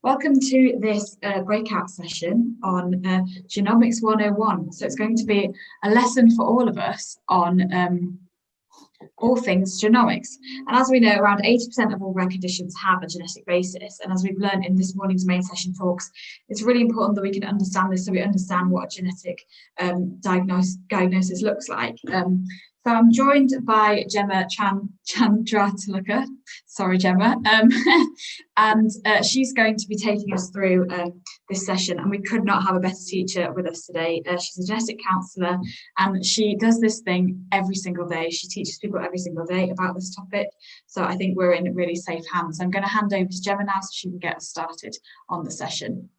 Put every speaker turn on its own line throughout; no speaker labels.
Welcome to this breakout session on Genomics 101. So it's going to be a lesson for all of us on all things genomics. And as we know, around 80% of all rare conditions have a genetic basis. And as we've learned in this morning's main session talks, it's really important that we can understand this so we understand what a genetic diagnosis looks like. So I'm joined by Gemma Chandratillake, sorry Gemma, and she's going to be taking us through this session, and we could not have a better teacher with us today. She's a genetic counsellor and she does this thing every single day. She teaches people every single day about this topic, so I think we're in really safe hands. I'm going to hand over to Gemma now so she can get us started on the session.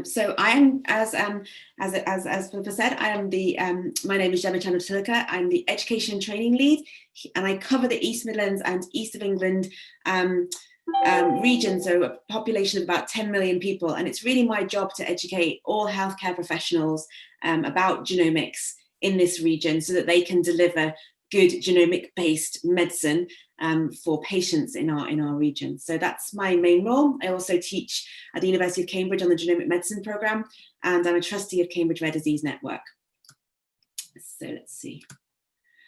So I am, as Philippa said, I am the, my name is Gemma Chandratillake. I'm the Education and Training Lead, and I cover the East Midlands and East of England region, so a population of about 10 million people. And it's really my job to educate all healthcare professionals about genomics in this region so that they can deliver good genomic-based medicine for patients in our region. So that's my main role. I also teach at the University of Cambridge on the Genomic Medicine programme, and I'm a trustee of Cambridge Rare Disease Network. So let's see.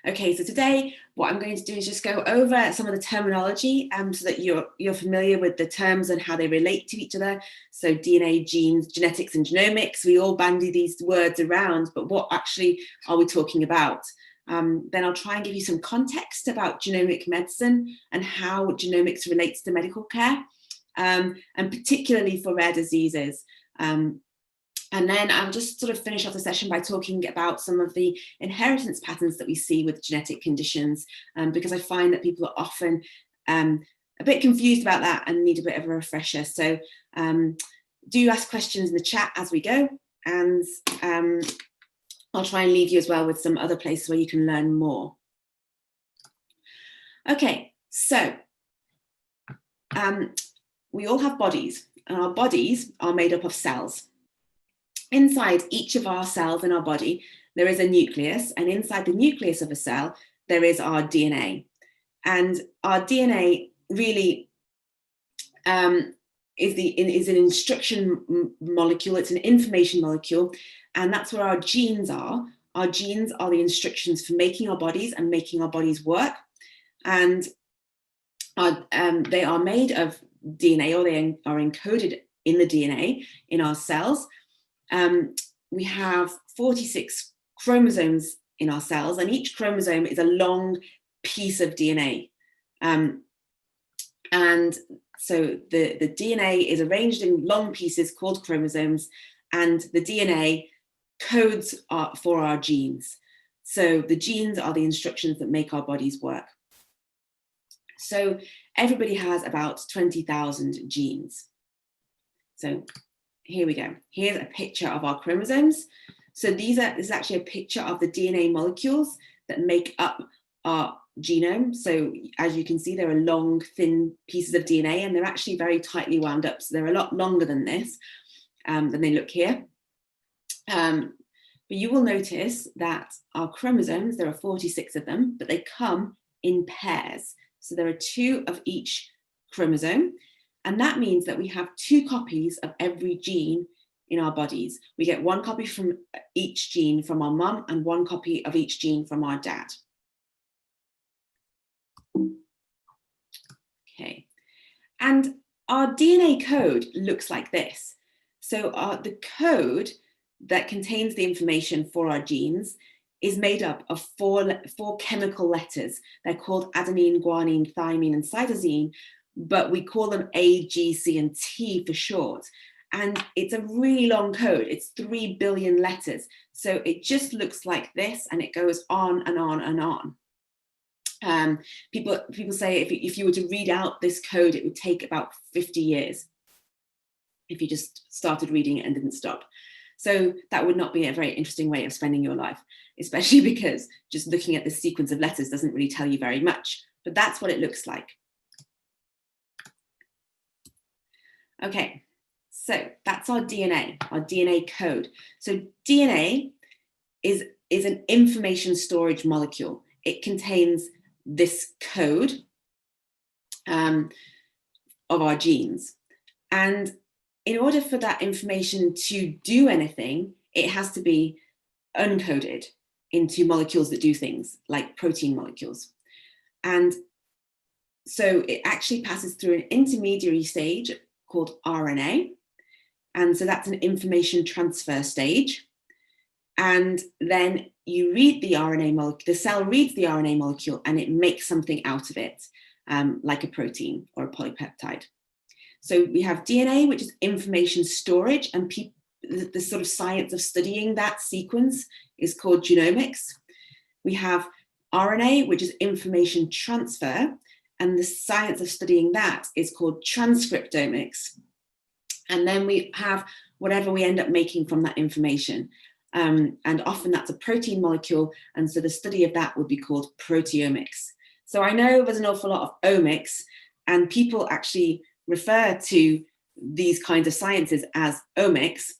Okay, so today what I'm going to do is just go over some of the terminology so that you're familiar with the terms and how they relate to each other. So DNA, genes, genetics and genomics, we all bandy these words around, but what actually are we talking about? Then I'll try and give you some context about genomic medicine and how genomics relates to medical care, and particularly for rare diseases. And then I'll just sort of finish off the session by talking about some of the inheritance patterns that we see with genetic conditions, because I find that people are often a bit confused about that and need a bit of a refresher. So do ask questions in the chat as we go, and I'll try and leave you as well with some other places where you can learn more. Okay, so we all have bodies, and our bodies are made up of cells. Inside each of our cells in our body, there is a nucleus, and inside the nucleus of a cell, there is our DNA. And our DNA really is an instruction molecule, it's an information molecule, and that's where our genes are. Our genes are the instructions for making our bodies and making our bodies work. And they are made of DNA, or they are encoded in the DNA in our cells. We have 46 chromosomes in our cells, and each chromosome is a long piece of DNA. And so the DNA is arranged in long pieces called chromosomes, and the DNA codes for our genes. So the genes are the instructions that make our bodies work. So everybody has about 20,000 genes. So here we go. Here's a picture of our chromosomes. So this is actually a picture of the DNA molecules that make up our genome. So as you can see, there are long, thin pieces of DNA, and they're actually very tightly wound up. So they're a lot longer than this, than they look here. But you will notice that our chromosomes, there are 46 of them, but they come in pairs. So there are 2 of each chromosome. And that means that we have 2 copies of every gene in our bodies. We get 1 copy from each gene from our mum and 1 copy of each gene from our dad. Okay, and our DNA code looks like this. So the code that contains the information for our genes is made up of 4 chemical letters. They're called adenine, guanine, thymine, and cytosine, but we call them A, G, C, and T for short. And it's a really long code. It's 3 billion letters. So it just looks like this, and it goes on and on and on. People say if you were to read out this code, it would take about 50 years if you just started reading it and didn't stop. So that would not be a very interesting way of spending your life, especially because just looking at the sequence of letters doesn't really tell you very much, but that's what it looks like. Okay, so that's our DNA code. So DNA is an information storage molecule. It contains this code of our genes. And in order for that information to do anything, it has to be uncoded into molecules that do things, like protein molecules. And so it actually passes through an intermediary stage called RNA. And so that's an information transfer stage. And then you read the RNA molecule, the cell reads the RNA molecule and it makes something out of it, like a protein or a polypeptide. So we have DNA, which is information storage, and the sort of science of studying that sequence is called genomics. We have RNA, which is information transfer, and the science of studying that is called transcriptomics. And then we have whatever we end up making from that information. And often that's a protein molecule, and so the study of that would be called proteomics. So I know there's an awful lot of omics, and people actually refer to these kinds of sciences as omics,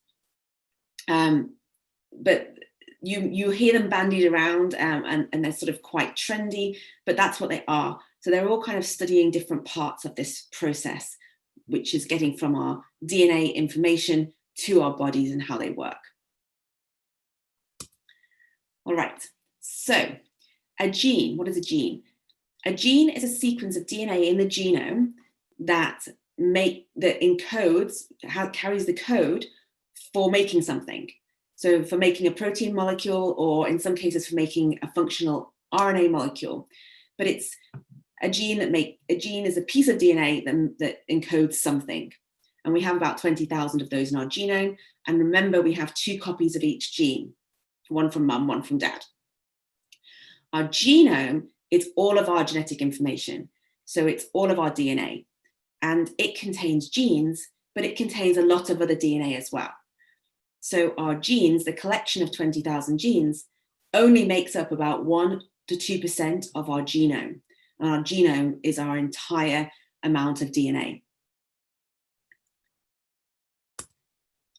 but you hear them bandied around, and they're sort of quite trendy, but that's what they are. So they're all kind of studying different parts of this process, which is getting from our DNA information to our bodies and how they work. All right, so a gene, what is a gene? A gene is a sequence of DNA in the genome that carries the code for making something. So for making a protein molecule, or in some cases for making a functional RNA molecule. But it's a gene is a piece of DNA that encodes something. And we have about 20,000 of those in our genome. And remember, we have 2 copies of each gene, one from mum, one from dad. Our genome is all of our genetic information. So it's all of our DNA. And it contains genes, but it contains a lot of other DNA as well. So our genes, the collection of 20,000 genes, only makes up about 1 to 2% of our genome. And our genome is our entire amount of DNA.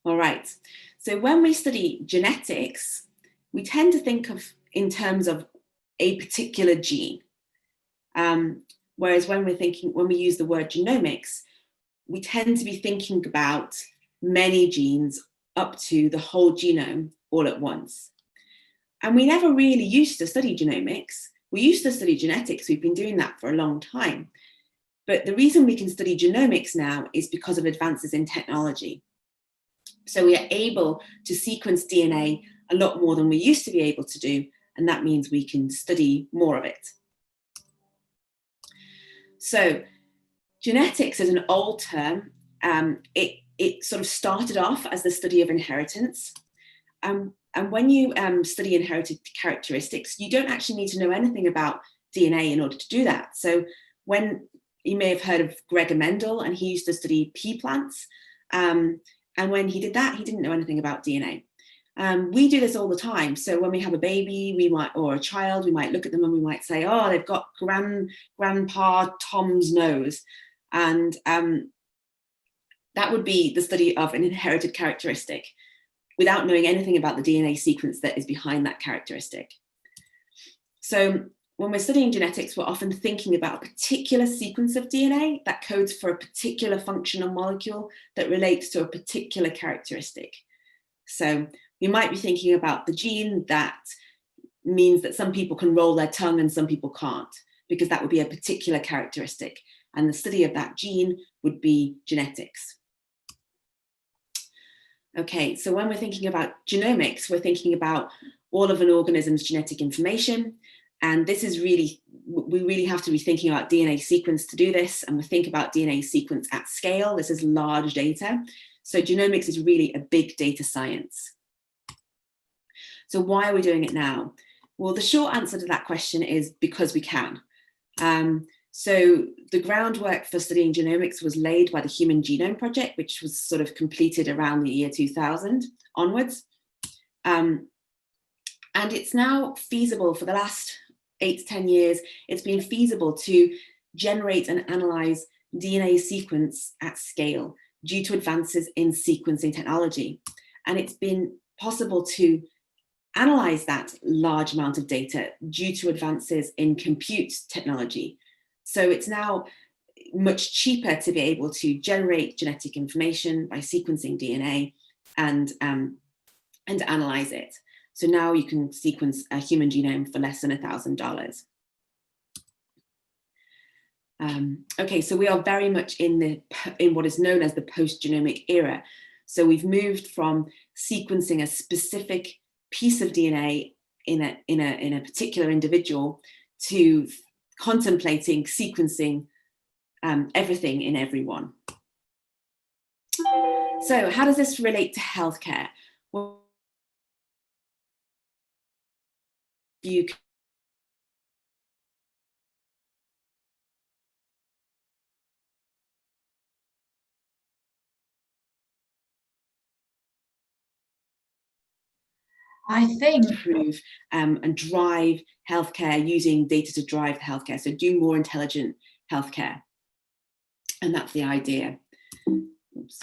All right, so when we study genetics, we tend to think of in terms of a particular gene. Whereas when we use the word genomics, we tend to be thinking about many genes up to the whole genome all at once. And we never really used to study genomics. We used to study genetics. We've been doing that for a long time. But the reason we can study genomics now is because of advances in technology. So we are able to sequence DNA a lot more than we used to be able to do, and that means we can study more of it. So genetics is an old term. It sort of started off as the study of inheritance. And when you study inherited characteristics, you don't actually need to know anything about DNA in order to do that. So when you may have heard of Gregor Mendel, and he used to study pea plants. And when he did that, he didn't know anything about DNA. We do this all the time. So when we have a baby, or a child, we might look at them and we might say, oh, they've got Grandpa Tom's nose. And that would be the study of an inherited characteristic without knowing anything about the DNA sequence that is behind that characteristic. So when we're studying genetics, we're often thinking about a particular sequence of DNA that codes for a particular functional molecule that relates to a particular characteristic. So we might be thinking about the gene that means that some people can roll their tongue and some people can't, because that would be a particular characteristic. And the study of that gene would be genetics. Okay, so when we're thinking about genomics, we're thinking about all of an organism's genetic information. And this is we really have to be thinking about DNA sequence to do this. And we think about DNA sequence at scale. This is large data. So genomics is really a big data science. So why are we doing it now? Well, the short answer to that question is because we can. So the groundwork for studying genomics was laid by the Human Genome Project, which was sort of completed around the year 2000 onwards. And it's now feasible for the last 8 to 10 years, it's been feasible to generate and analyze DNA sequence at scale due to advances in sequencing technology. And it's been possible to analyze that large amount of data due to advances in compute technology. So it's now much cheaper to be able to generate genetic information by sequencing DNA and analyze it. So now you can sequence a human genome for less than $1,000. Okay, so we are very much in what is known as the post-genomic era. So we've moved from sequencing a specific piece of DNA in a particular individual to contemplating sequencing everything in everyone. So how does this relate to healthcare? Well,
I think
improve and drive healthcare using data to drive healthcare. So do more intelligent healthcare. And that's the idea. Oops.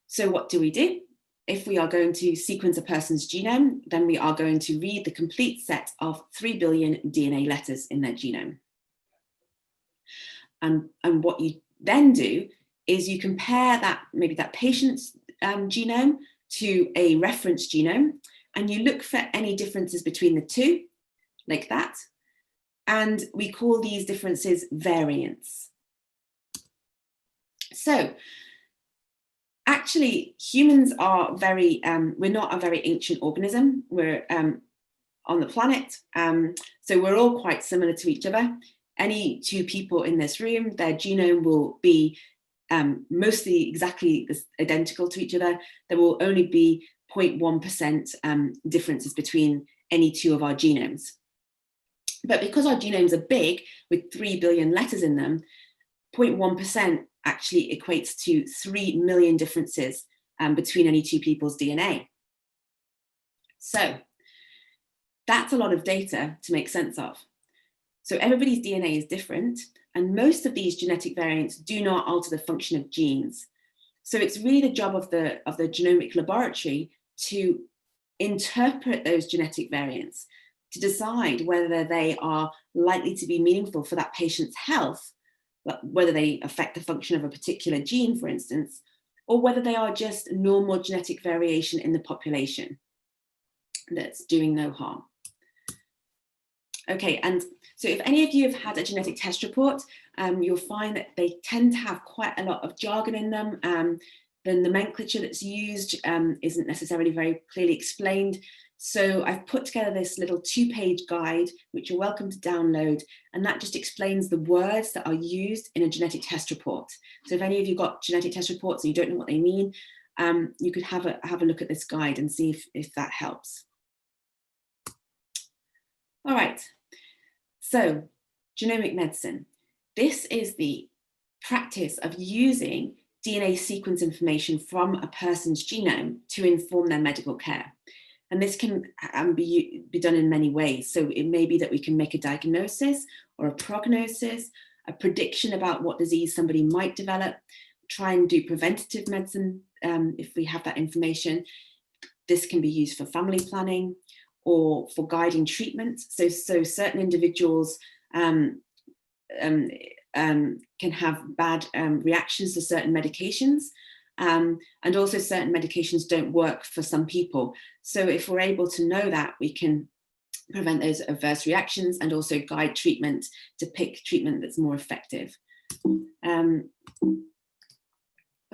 So what do? If we are going to sequence a person's genome, then we are going to read the complete set of 3 billion DNA letters in their genome. And what you then do is you compare maybe that patient's genome to a reference genome, and you look for any differences between the two, like that. And we call these differences variants. So actually, humans are we're not a very ancient organism. We're on the planet. So we're all quite similar to each other. Any two people in this room, their genome will be mostly exactly identical to each other. There will only be 0.1% differences between any two of our genomes. But because our genomes are big, with 3 billion letters in them, 0.1% actually equates to 3 million differences between any two people's DNA. So that's a lot of data to make sense of. So everybody's DNA is different, and most of these genetic variants do not alter the function of genes. So it's really the job of the genomic laboratory to interpret those genetic variants, to decide whether they are likely to be meaningful for that patient's health, whether they affect the function of a particular gene, for instance, or whether they are just normal genetic variation in the population that's doing no harm. Okay, and so if any of you have had a genetic test report, you'll find that they tend to have quite a lot of jargon in them. The nomenclature that's used isn't necessarily very clearly explained. So I've put together this little 2-page guide, which you're welcome to download, and that just explains the words that are used in a genetic test report. So if any of you got genetic test reports and you don't know what they mean, you could have a look at this guide and see if that helps. All right, so genomic medicine. This is the practice of using DNA sequence information from a person's genome to inform their medical care. And this can be done in many ways. So it may be that we can make a diagnosis or a prognosis, a prediction about what disease somebody might develop, try and do preventative medicine if we have that information. This can be used for family planning or for guiding treatment. So certain individuals can have bad reactions to certain medications. And also certain medications don't work for some people. So if we're able to know that, we can prevent those adverse reactions and also guide treatment to pick treatment that's more effective. Oops,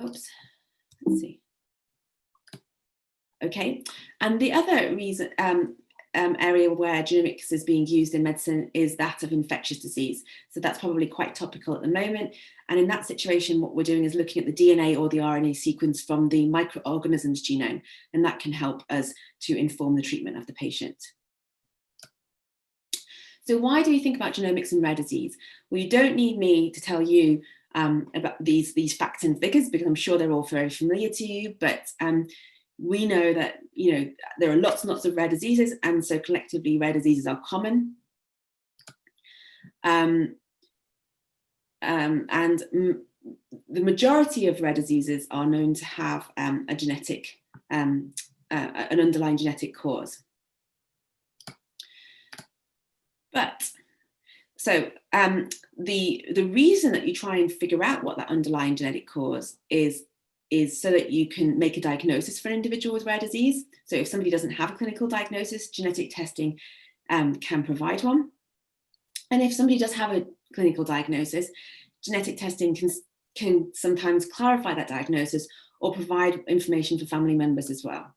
let's see. Okay, and the other reason area where genomics is being used in medicine is that of infectious disease. So that's probably quite topical at the moment. And in that situation, what we're doing is looking at the DNA or the RNA sequence from the microorganism's genome, and that can help us to inform the treatment of the patient. So why do we think about genomics in rare disease? Well, you don't need me to tell you about these facts and figures, because I'm sure they're all very familiar to you, but we know that, you know, there are lots and lots of rare diseases, and so collectively rare diseases are common. And the majority of rare diseases are known to have a genetic, an underlying genetic cause. But So the reason that you try and figure out what that underlying genetic cause is so that you can make a diagnosis for an individual with rare disease. So if somebody doesn't have a clinical diagnosis, genetic testing can provide one. And if somebody does have a clinical diagnosis, genetic testing can sometimes clarify that diagnosis or provide information for family members as well.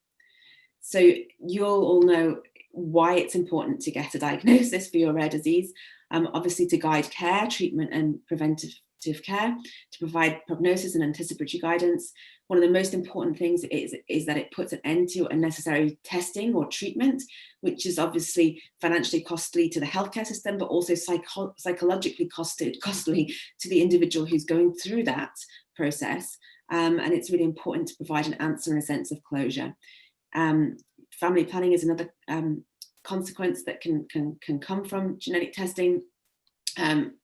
So you'll all know why it's important to get a diagnosis for your rare disease, obviously to guide care, treatment and preventative care, to provide prognosis and anticipatory guidance. One of the most important things is that it puts an end to unnecessary testing or treatment, which is obviously financially costly to the healthcare system, but also psychologically costly to the individual who's going through that process. And it's really important to provide an answer and a sense of closure. Family planning is another consequence that can come from genetic testing.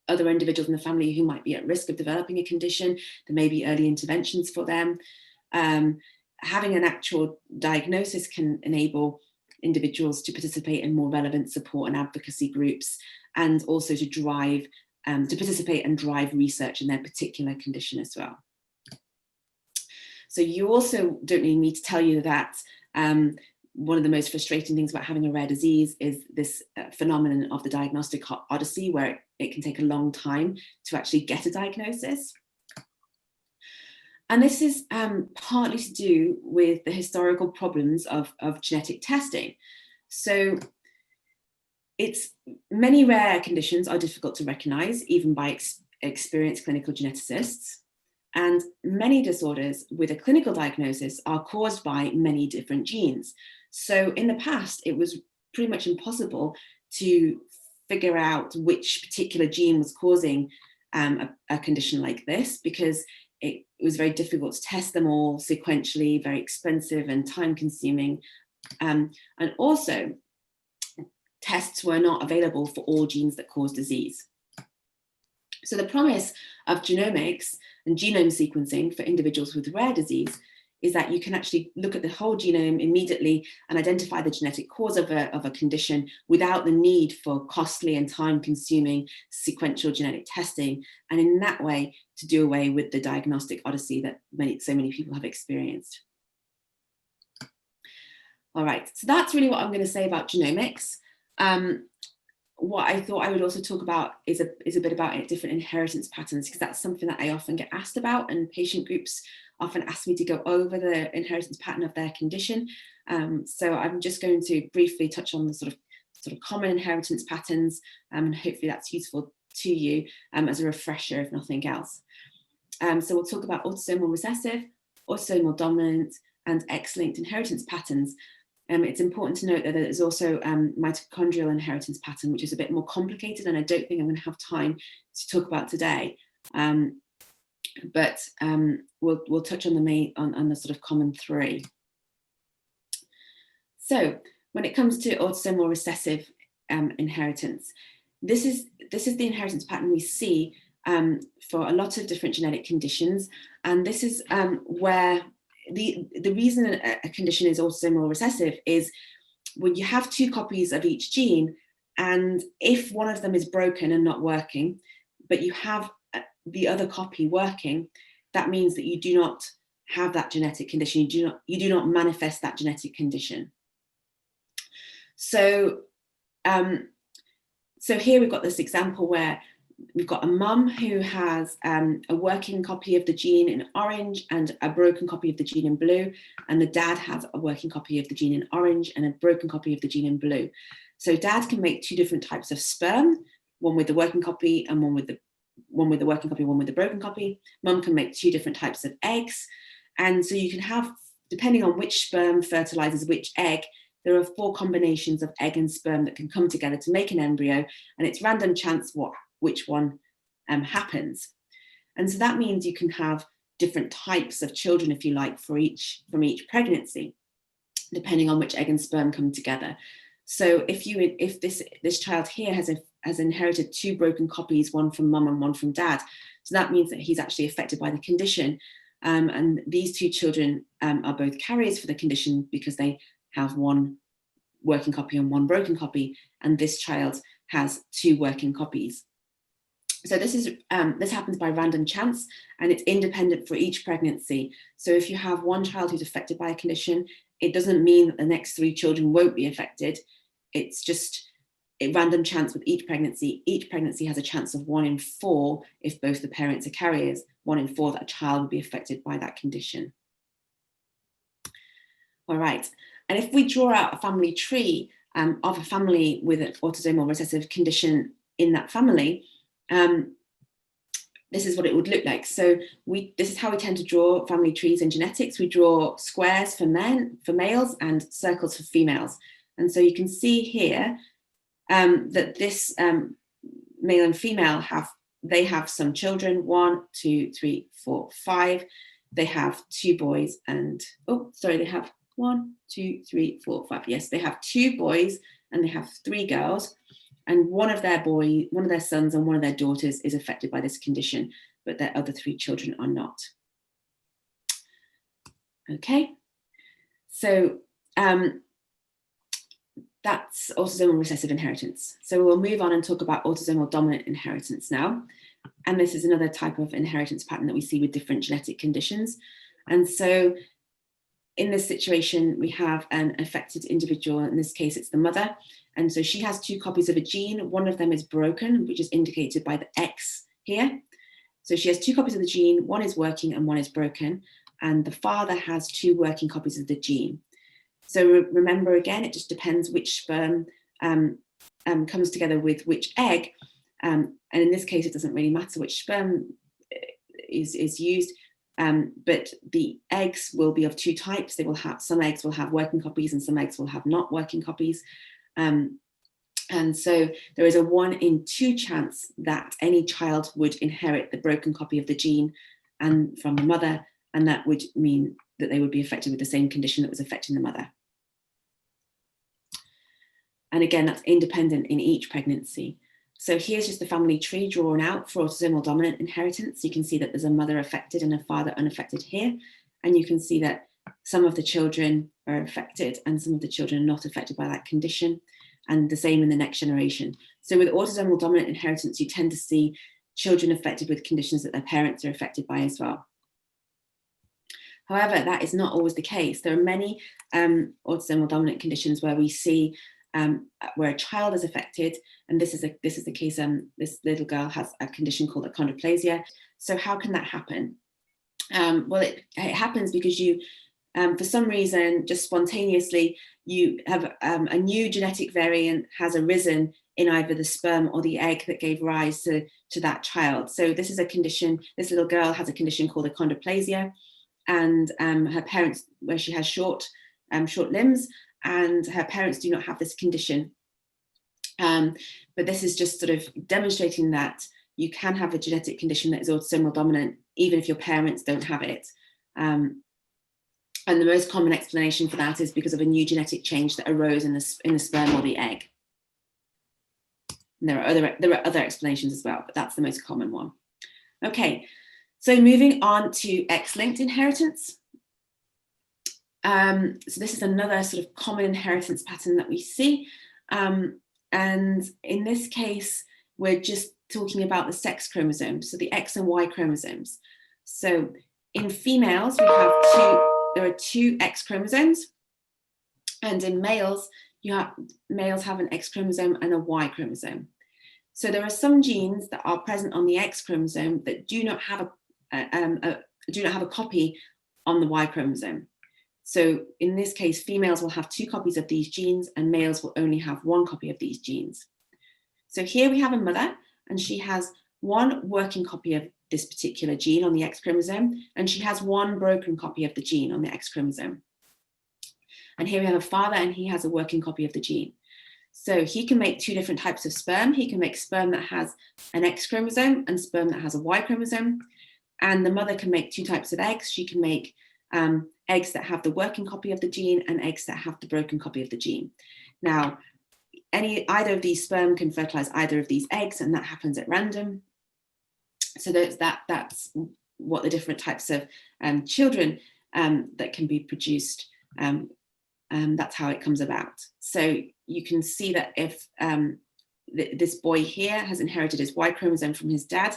Other individuals in the family who might be at risk of developing a condition, there may be early interventions for them. Having an actual diagnosis can enable individuals to participate in more relevant support and advocacy groups, and also to participate and drive research in their particular condition as well. So you also don't need me to tell you that one of the most frustrating things about having a rare disease is this phenomenon of the diagnostic odyssey, where it can take a long time to actually get a diagnosis. And this is partly to do with the historical problems of genetic testing. So many rare conditions are difficult to recognize, even by experienced clinical geneticists. And many disorders with a clinical diagnosis are caused by many different genes. So in the past, it was pretty much impossible to figure out which particular gene was causing a condition like this, because it was very difficult to test them all sequentially, very expensive and time consuming. And also, tests were not available for all genes that cause disease. So the promise of genomics and genome sequencing for individuals with rare disease is that you can actually look at the whole genome immediately and identify the genetic cause of a condition without the need for costly and time-consuming sequential genetic testing, and in that way to do away with the diagnostic odyssey that so many people have experienced. All right, so that's really what I'm going to say about genomics. What I thought I would also talk about is a bit about different inheritance patterns, because that's something that I often get asked about, and patient groups often ask me to go over the inheritance pattern of their condition. So I'm just going to briefly touch on the sort of common inheritance patterns, and hopefully that's useful to you as a refresher, if nothing else. So we'll talk about autosomal recessive, autosomal dominant, and X-linked inheritance patterns. It's important to note that there's also mitochondrial inheritance pattern, which is a bit more complicated, and I don't think I'm going to have time to talk about today. But we'll touch on the sort of common three. So when it comes to autosomal recessive inheritance, this is the inheritance pattern we see for a lot of different genetic conditions, and this is where the reason a condition is autosomal recessive is when you have two copies of each gene, and if one of them is broken and not working, but you have the other copy working, that means that you do not have that genetic condition. You do not manifest that genetic condition. So, so here we've got this example where we've got a mum who has a working copy of the gene in orange and a broken copy of the gene in blue, and the dad has a working copy of the gene in orange and a broken copy of the gene in blue. So dad can make two different types of sperm, one with the working copy and one with the working copy, one with the broken copy. Mum can make two different types of eggs, and so you can have, depending on which sperm fertilizes which egg, there are 4 combinations of egg and sperm that can come together to make an embryo, and it's random chance which one happens. And so that means you can have different types of children, if you like, from each pregnancy, depending on which egg and sperm come together. So if this child here has inherited 2 broken copies, one from mum and one from dad, so that means that he's actually affected by the condition. And these 2 children are both carriers for the condition because they have 1 working copy and 1 broken copy, and this child has 2 working copies So this happens by random chance, and it's independent for each pregnancy. So if you have one child who's affected by a condition, it doesn't mean that the next 3 children won't be affected. It's just a random chance with each pregnancy. Each pregnancy has a chance of 1 in 4, if both the parents are carriers, 1 in 4 that a child will be affected by that condition. All right, and if we draw out a family tree of a family with an autosomal recessive condition in that family, this is what it would look like. So this is how we tend to draw family trees in genetics. We draw squares for males, and circles for females. And so you can see here that this male and female have some children, 1, 2, 3, 4, 5. They have 2 boys and, they have 1, 2, 3, 4, 5. Yes, they have 2 boys and they have 3 girls. And one of their sons and one of their daughters is affected by this condition, but their other 3 children are not. Okay, so that's autosomal recessive inheritance. So we'll move on and talk about autosomal dominant inheritance now. And this is another type of inheritance pattern that we see with different genetic conditions. And so in this situation, we have an affected individual. In this case, it's the mother. And so she has 2 copies of a gene. One of them is broken, which is indicated by the X here. So she has 2 copies of the gene. One is working and one is broken. And the father has 2 working copies of the gene. So remember, again, it just depends which sperm comes together with which egg. And in this case, it doesn't really matter which sperm is used. But the eggs will be of 2 types. They will have, some eggs will have working copies and some eggs will have not working copies. And so there is a 1 in 2 chance that any child would inherit the broken copy of the gene and from the mother, and that would mean that they would be affected with the same condition that was affecting the mother. And again, that's independent in each pregnancy. So here's just the family tree drawn out for autosomal dominant inheritance. You can see that there's a mother affected and a father unaffected here. And you can see that some of the children are affected and some of the children are not affected by that condition. And the same in the next generation. So with autosomal dominant inheritance, you tend to see children affected with conditions that their parents are affected by as well. However, that is not always the case. There are many autosomal dominant conditions where we see where a child is affected, and this is the case. This little girl has a condition called achondroplasia. So how can that happen? Well, it happens because you, for some reason, just spontaneously, you have a new genetic variant has arisen in either the sperm or the egg that gave rise to that child. So this is a condition. This little girl has a condition called achondroplasia, and her parents, where she has short limbs, and her parents do not have this condition. But this is just sort of demonstrating that you can have a genetic condition that is autosomal dominant, even if your parents don't have it. And the most common explanation for that is because of a new genetic change that arose in the sperm or the egg. And there are other explanations as well, but that's the most common one. Okay, so moving on to X-linked inheritance. So this is another sort of common inheritance pattern that we see. And in this case, we're just talking about the sex chromosomes, so the X and Y chromosomes. So in females, there are 2 X chromosomes, and in males, males have an X chromosome and a Y chromosome. So there are some genes that are present on the X chromosome that do not have a copy on the Y chromosome. So in this case, females will have 2 copies of these genes and males will only have 1 copy of these genes. So here we have a mother, and she has 1 working copy of this particular gene on the X chromosome, and she has 1 broken copy of the gene on the X chromosome. And here we have a father, and he has a working copy of the gene. So he can make 2 different types of sperm. He can make sperm that has an X chromosome and sperm that has a Y chromosome. And the mother can make 2 types of eggs. She can make eggs that have the working copy of the gene and eggs that have the broken copy of the gene. Now, either of these sperm can fertilize either of these eggs, and that happens at random. So that's what the different types of children that can be produced, that's how it comes about. So you can see that if this boy here has inherited his Y chromosome from his dad,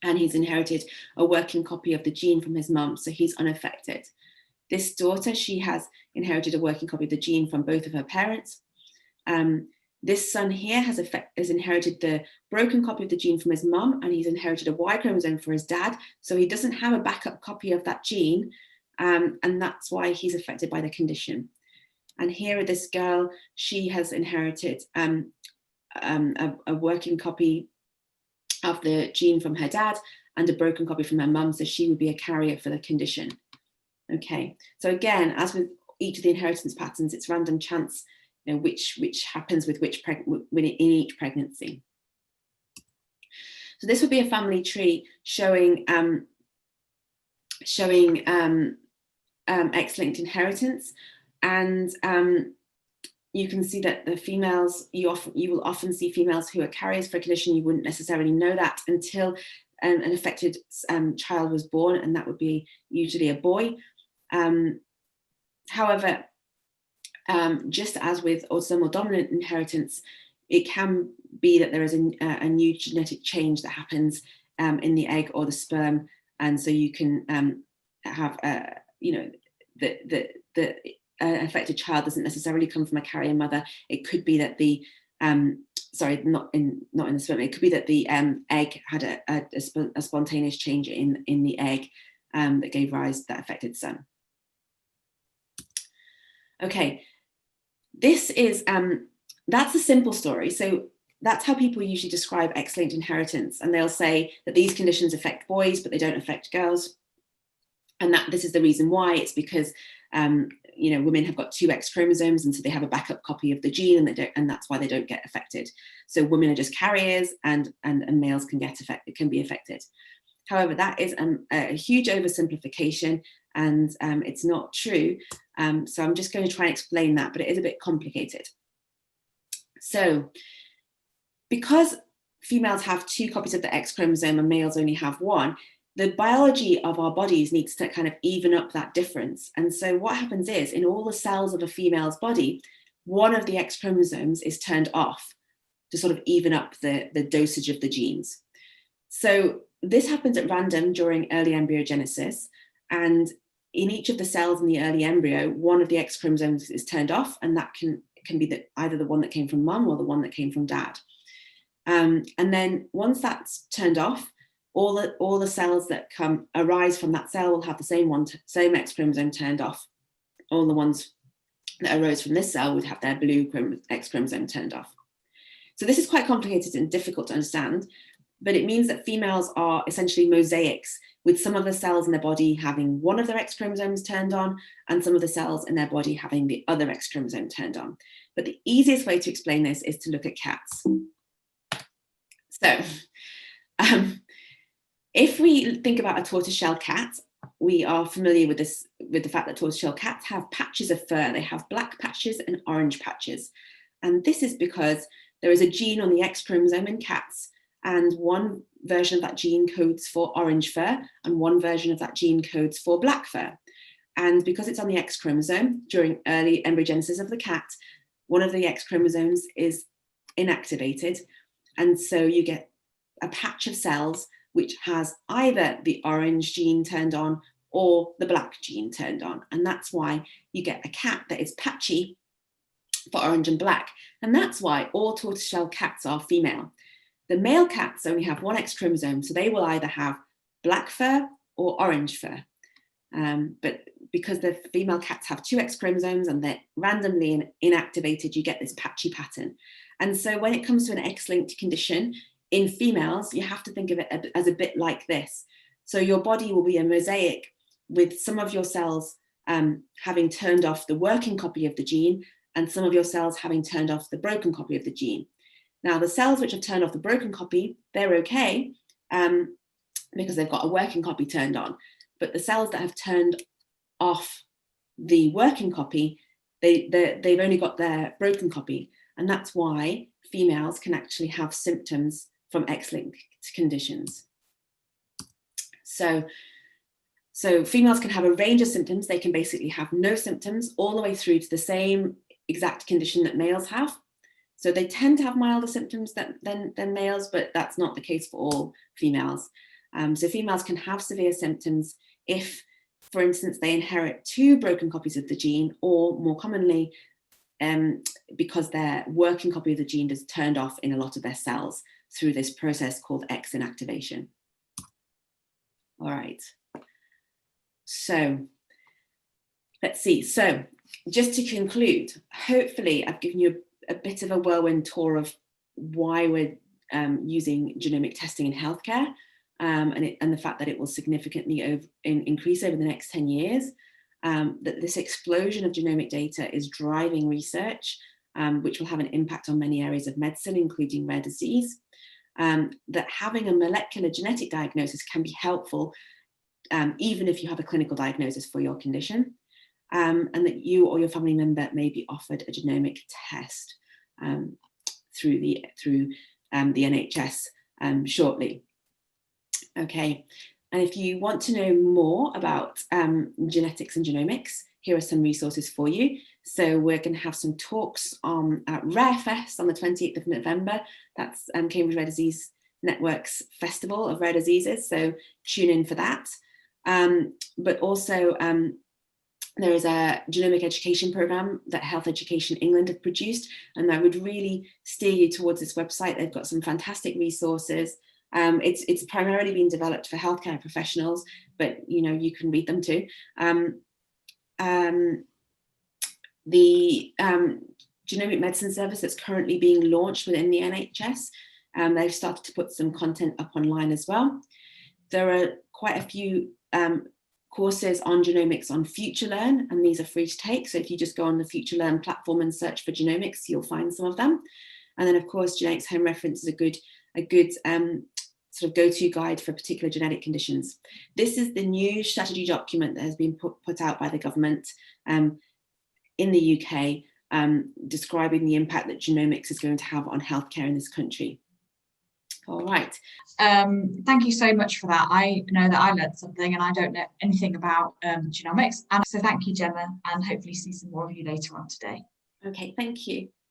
and he's inherited a working copy of the gene from his mum, so he's unaffected. This daughter, she has inherited a working copy of the gene from both of her parents. This son here has inherited the broken copy of the gene from his mum, and he's inherited a Y chromosome for his dad, so he doesn't have a backup copy of that gene, and that's why he's affected by the condition. And here, this girl, she has inherited a working copy of the gene from her dad and a broken copy from her mum, so she would be a carrier for the condition. Okay, so again, as with each of the inheritance patterns, it's random chance, you know, which happens with in each pregnancy. So this would be a family tree showing X-linked inheritance, and you can see that the females, you will often see females who are carriers for a condition. You wouldn't necessarily know that until an affected child was born, and that would be usually a boy. However, just as with autosomal dominant inheritance, it can be that there is a new genetic change that happens in the egg or the sperm, and so you can have the affected child doesn't necessarily come from a carrier mother. It could be that the not in the sperm. It could be that the egg had a spontaneous change in the egg that gave rise to that affected son. Okay, this is that's a simple story. So that's how people usually describe X-linked inheritance, and they'll say that these conditions affect boys, but they don't affect girls, and that this is the reason why. It's because women have got 2 X chromosomes, and so they have a backup copy of the gene, and that's why they don't get affected. So women are just carriers, and males can be affected. However, that is a huge oversimplification, and it's not true. So I'm just going to try and explain that, but it is a bit complicated. So because females have 2 copies of the X chromosome and males only have 1, the biology of our bodies needs to kind of even up that difference. And so what happens is, in all the cells of a female's body, one of the X chromosomes is turned off to sort of even up the dosage of the genes. So this happens at random during early embryogenesis, and in each of the cells in the early embryo, one of the X chromosomes is turned off, and that can be either the one that came from mum or the one that came from dad. And then once that's turned off, all the cells that arise from that cell will have the same X chromosome turned off. All the ones that arose from this cell would have their blue X chromosome turned off. So this is quite complicated and difficult to understand, but it means that females are essentially mosaics, with some of the cells in their body having one of their X chromosomes turned on, and some of the cells in their body having the other X chromosome turned on. But the easiest way to explain this is to look at cats. So, if we think about a tortoiseshell cat, we are familiar with the fact that tortoiseshell cats have patches of fur. They have black patches and orange patches. And this is because there is a gene on the X chromosome in cats, and one version of that gene codes for orange fur, and one version of that gene codes for black fur. And because it's on the X chromosome, during early embryogenesis of the cat, one of the X chromosomes is inactivated. And so you get a patch of cells which has either the orange gene turned on or the black gene turned on. And that's why you get a cat that is patchy for orange and black. And that's why all tortoiseshell cats are female. The male cats only have 1 X chromosome, so they will either have black fur or orange fur. But because the female cats have 2 X chromosomes and they're randomly inactivated, you get this patchy pattern. And so when it comes to an X-linked condition in females, you have to think of it as a bit like this. So your body will be a mosaic, with some of your cells having turned off the working copy of the gene, and some of your cells having turned off the broken copy of the gene. Now, the cells which have turned off the broken copy, they're okay because they've got a working copy turned on. But the cells that have turned off the working copy, they've only got their broken copy. And that's why females can actually have symptoms from X-linked conditions. So females can have a range of symptoms. They can basically have no symptoms all the way through to the same exact condition that males have. So they tend to have milder symptoms than males, but that's not the case for all females. So females can have severe symptoms if, for instance, they inherit 2 broken copies of the gene, or more commonly, because their working copy of the gene is turned off in a lot of their cells through this process called X inactivation. All right. So let's see. So just to conclude, hopefully I've given you a bit of a whirlwind tour of why we're using genomic testing in healthcare, and the fact that it will significantly increase over the next 10 years. That this explosion of genomic data is driving research, which will have an impact on many areas of medicine, including rare disease. That having a molecular genetic diagnosis can be helpful, even if you have a clinical diagnosis for your condition, and that you or your family member may be offered a genomic test through the NHS shortly. Okay. And if you want to know more about genetics and genomics, here are some resources for you. So we're going to have some talks at RareFest on the 28th of November. That's Cambridge Rare Disease Network's Festival of Rare Diseases. So tune in for that. But also there is a genomic education program that Health Education England have produced. And I would really steer you towards this website. They've got some fantastic resources. It's primarily been developed for healthcare professionals, but you can read them too. The genomic medicine service that's currently being launched within the NHS, they've started to put some content up online as well. There are quite a few courses on genomics on FutureLearn, and these are free to take. So if you just go on the FutureLearn platform and search for genomics, you'll find some of them. And then of course, Genetics Home Reference is a good sort of go-to guide for particular genetic conditions. This is the new strategy document that has been put out by the government in the UK, describing the impact that genomics is going to have on healthcare in this country. All right.
Thank you so much for that. I know that I learned something, and I don't know anything about genomics. And so thank you, Gemma, and hopefully see some more of you later on today.
Okay, thank you.